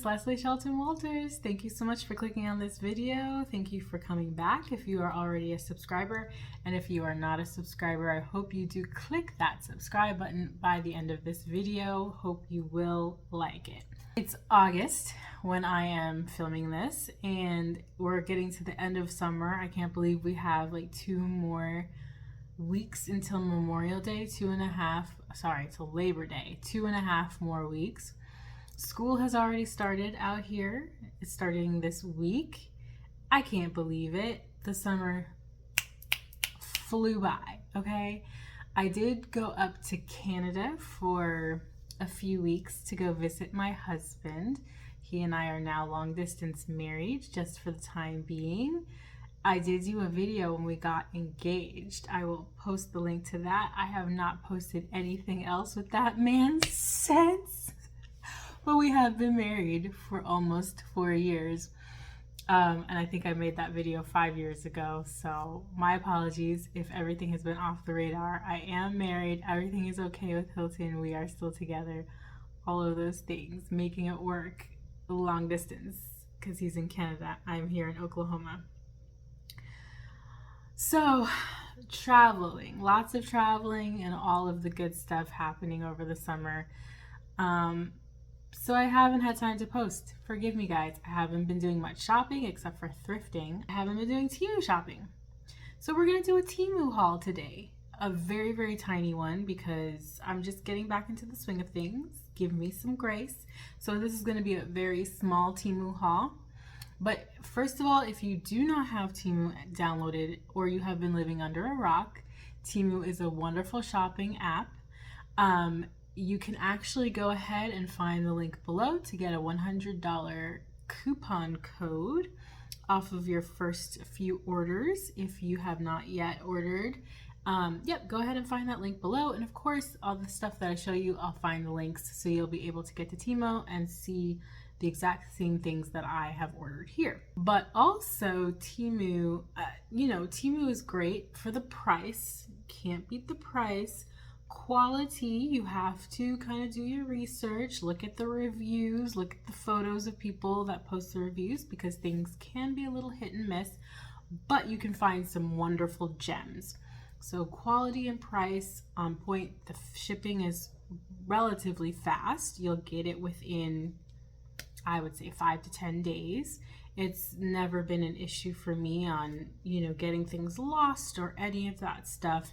it's Leslie Shelton Walters. Thank you so much for clicking on this video. Thank you for coming back if you are already a subscriber. And if you are not a subscriber, I hope you do click that subscribe button by the end of this video. Hope you will like it. It's August when I am filming this, and we're getting to the end of summer. I can't believe we have like 2 more weeks until Memorial Day, till Labor Day, 2.5 more weeks. School has already started out here. It's starting this week. I can't believe it. The summer flew by, okay? I did go up to Canada for a few weeks to go visit my husband. He and I are now long distance married just for the time being. I did do a video when we got engaged. I will post the link to that. I have not posted anything else with that man since. But we have been married for almost 4 years. And I think I made that video 5 years ago. So my apologies if everything has been off the radar. I am married. Everything is okay with Hilton. We are still together. All of those things. Making it work long distance because he's in Canada. I'm here in Oklahoma. So traveling. Lots of traveling and all of the good stuff happening over the summer. So I haven't had time to post. Forgive me, guys. I haven't been doing much shopping except for thrifting. I haven't been doing Temu shopping. So we're going to do a Temu haul today. A very, very tiny one because I'm just getting back into the swing of things. Give me some grace. So this is going to be a very small Temu haul. But first of all, if you do not have Temu downloaded or you have been living under a rock, Temu is a wonderful shopping app. You can actually go ahead and find the link below to get a $100 coupon code off of your first few orders if you have not yet ordered. Go ahead and find that link below. And of course, all the stuff that I show you, I'll find the links so you'll be able to get to Temu and see the exact same things that I have ordered here. But also Temu, Temu is great for the price. Can't beat the price. Quality, you have to kind of do your research, look at the reviews, look at the photos of people that post the reviews because things can be a little hit and miss, but you can find some wonderful gems. So quality and price on point. The shipping is relatively fast. You'll get it within, I would say, 5 to 10 days. It's never been an issue for me on, getting things lost or any of that stuff.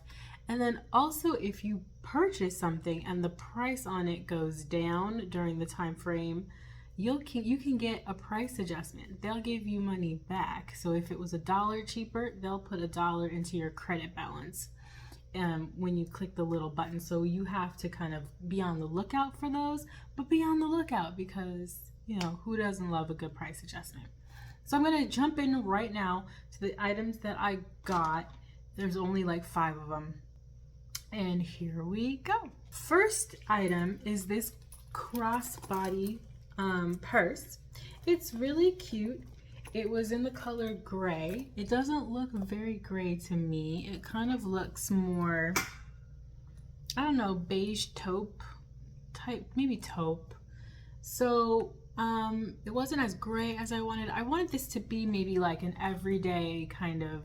And then also if you purchase something and the price on it goes down during the time frame, you can get a price adjustment. They'll give you money back. So if it was $1 cheaper, they'll put $1 into your credit balance when you click the little button. So you have to kind of be on the lookout for those, but be on the lookout because, who doesn't love a good price adjustment? So I'm going to jump in right now to the items that I got. There's only like 5 of them. And here we go. First item is this crossbody purse. It's really cute. It was in the color gray. It doesn't look very gray to me. It kind of looks more, I don't know, beige taupe type, maybe taupe. So it wasn't as gray as I wanted. I wanted this to be maybe like an everyday kind of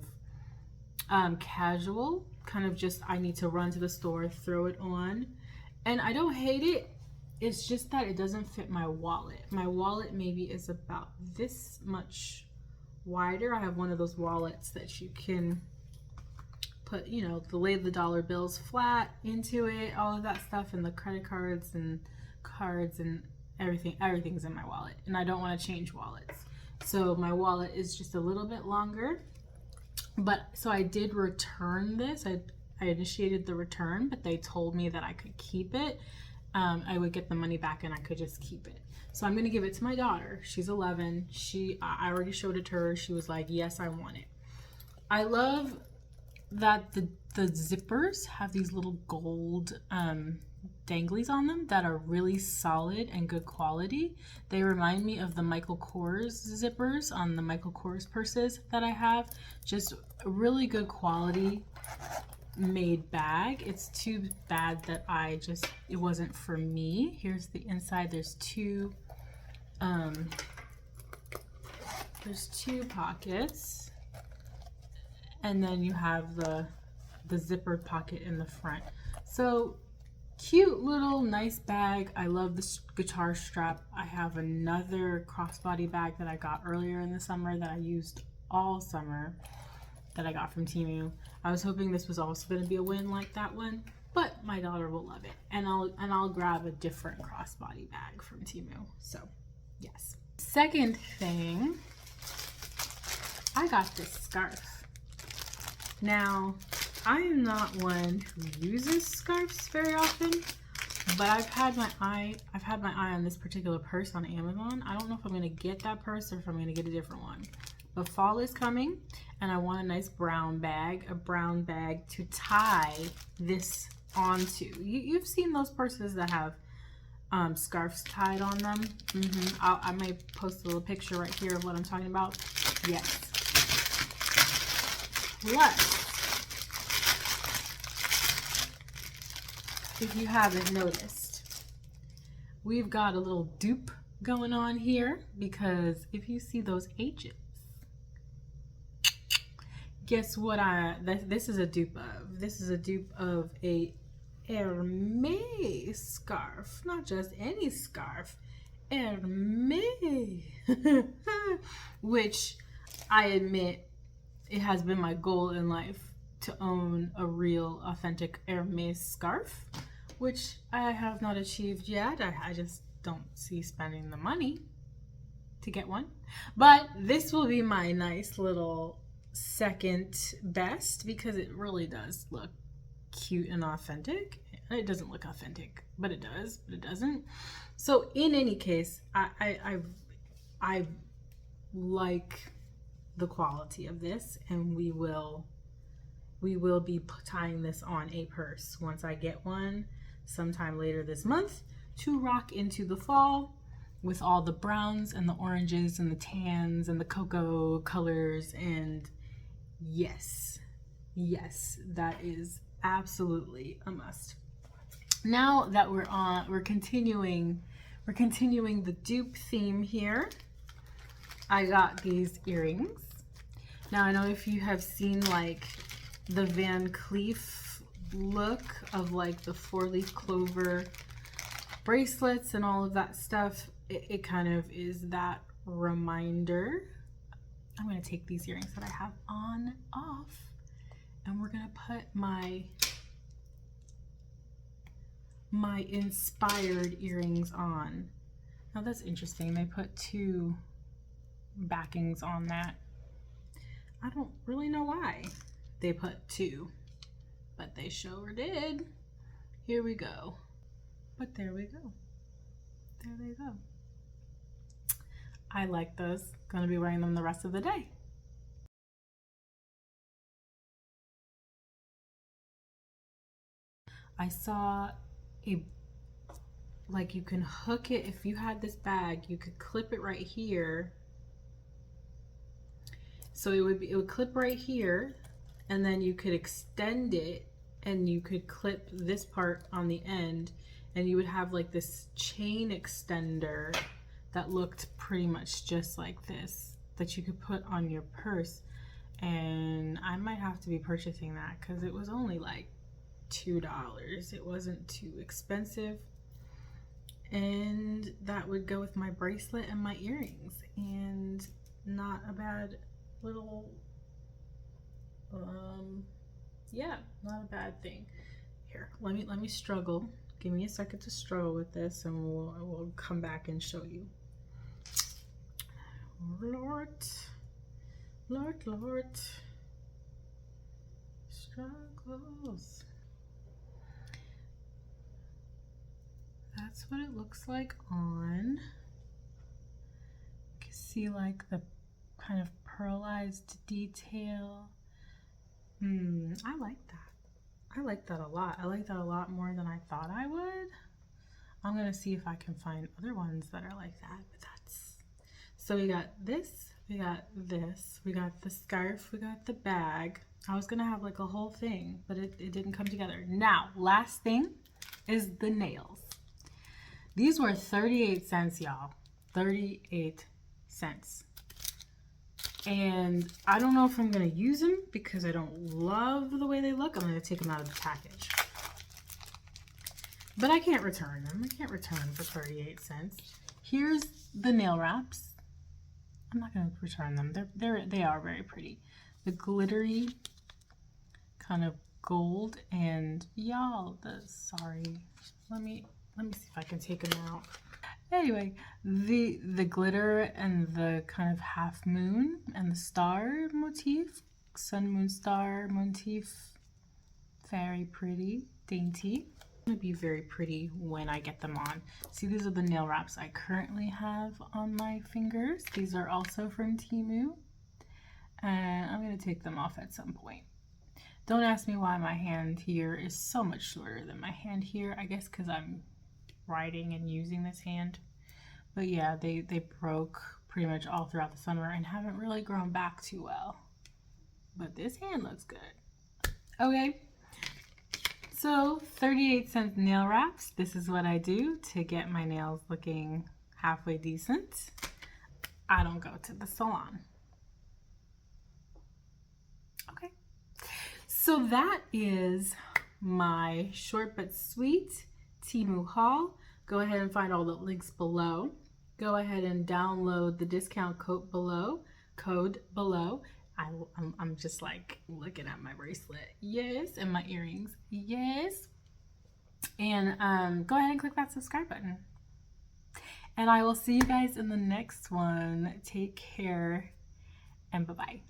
casual, kind of just I need to run to the store, throw it on. And I don't hate it. It's just that it doesn't fit my wallet. My wallet maybe is about this much wider. I have one of those wallets that you can put, lay the dollar bills flat into it, all of that stuff, and the credit cards and everything's in my wallet. And I don't want to change wallets. So my wallet is just a little bit longer. But so I did return this. I initiated the return, but they told me that I could keep it. I would get the money back and I could just keep it. So I'm going to give it to my daughter. She's 11. I already showed it to her. She was like, yes, I want it. I love that the zippers have these little gold danglies on them that are really solid and good quality. They remind me of the Michael Kors zippers on the Michael Kors purses that I have. Just really good quality made bag. It's too bad that it wasn't for me. Here's the inside. There's 2 there's 2 pockets, and then you have the zippered pocket in the front. So cute little nice bag. I love this guitar strap. I have another crossbody bag that I got earlier in the summer that I used all summer that I got from Temu. I was hoping this was also going to be a win like that one, but my daughter will love it, and I'll grab a different crossbody bag from Temu. So yes. Second thing, I got this scarf. Now, I am not one who uses scarves very often, but I've had my eye on this particular purse on Amazon. I don't know if I'm going to get that purse or if I'm going to get a different one. But fall is coming, and I want a nice brown bag, to tie this onto. You've seen those purses that have scarves tied on them. I might post a little picture right here of what I'm talking about. Yes. Plus, if you haven't noticed, we've got a little dupe going on here, because if you see those H's, guess what this is a dupe of? This is a dupe of a Hermes scarf. Not just any scarf, Hermes. Which I admit, it has been my goal in life to own a real authentic Hermes scarf, which I have not achieved yet. I just don't see spending the money to get one. But this will be my nice little second best, because it really does look cute and authentic. It doesn't look authentic, but it does, but it doesn't. So in any case, I like the quality of this, and we will be tying this on a purse once I get one sometime later this month, to rock into the fall with all the browns and the oranges and the tans and the cocoa colors. And yes, that is absolutely a must. Now that we're continuing the dupe theme here, I got these earrings. Now, I know if you have seen like the Van Cleef look of like the 4-leaf clover bracelets and all of that stuff, it kind of is that reminder. I'm going to take these earrings that I have on off, and we're going to put my inspired earrings on. Now that's interesting. They put 2 backings on that. I don't really know why they put 2, but they sure did. Here we go. But there we go. There they go. I like those. Gonna be wearing them the rest of the day. I saw like you can hook it. If you had this bag, you could clip it right here. So it would clip right here, and then you could extend it, and you could clip this part on the end, and you would have like this chain extender that looked pretty much just like this, that you could put on your purse. And I might have to be purchasing that, because it was only like $2. It wasn't too expensive, and that would go with my bracelet and my earrings, and not a bad little yeah, not a bad thing. Here, let me struggle. Give me a second to struggle with this, and we'll come back and show you. Lord, struggles. That's what it looks like on. You can see like the kind of pearlized detail. I like that. I like that a lot. I like that a lot more than I thought I would. I'm gonna see if I can find other ones that are like that. But that's, so we got this, we got this, we got the scarf, we got the bag. I was gonna have like a whole thing, but it didn't come together. Now, last thing is the nails. These were 38 cents, y'all. 38 cents. And I don't know if I'm going to use them because I don't love the way they look. I'm going to take them out of the package. But I can't return them. I can't return them for 38 cents. Here's the nail wraps. I'm not going to return them. They are very pretty. The glittery kind of gold, and y'all, sorry. Let me see if I can take them out. Anyway, the glitter and the kind of half moon and the star motif, sun, moon, star motif, very pretty, dainty. It's gonna be very pretty when I get them on. See, these are the nail wraps I currently have on my fingers. These are also from Temu, and I'm gonna take them off at some point. Don't ask me why my hand here is so much shorter than my hand here. I guess because I'm writing and using this hand. But yeah, they broke pretty much all throughout the summer and haven't really grown back too well. But this hand looks good. Okay, so 38 cent nail wraps. This is what I do to get my nails looking halfway decent. I don't go to the salon. Okay. So that is my short but sweet Temu haul. Go ahead and find all the links below. Go ahead and download the discount code below. I'm just like looking at my bracelet. Yes, and my earrings. Yes. And go ahead and click that subscribe button. And I will see you guys in the next one. Take care and bye-bye.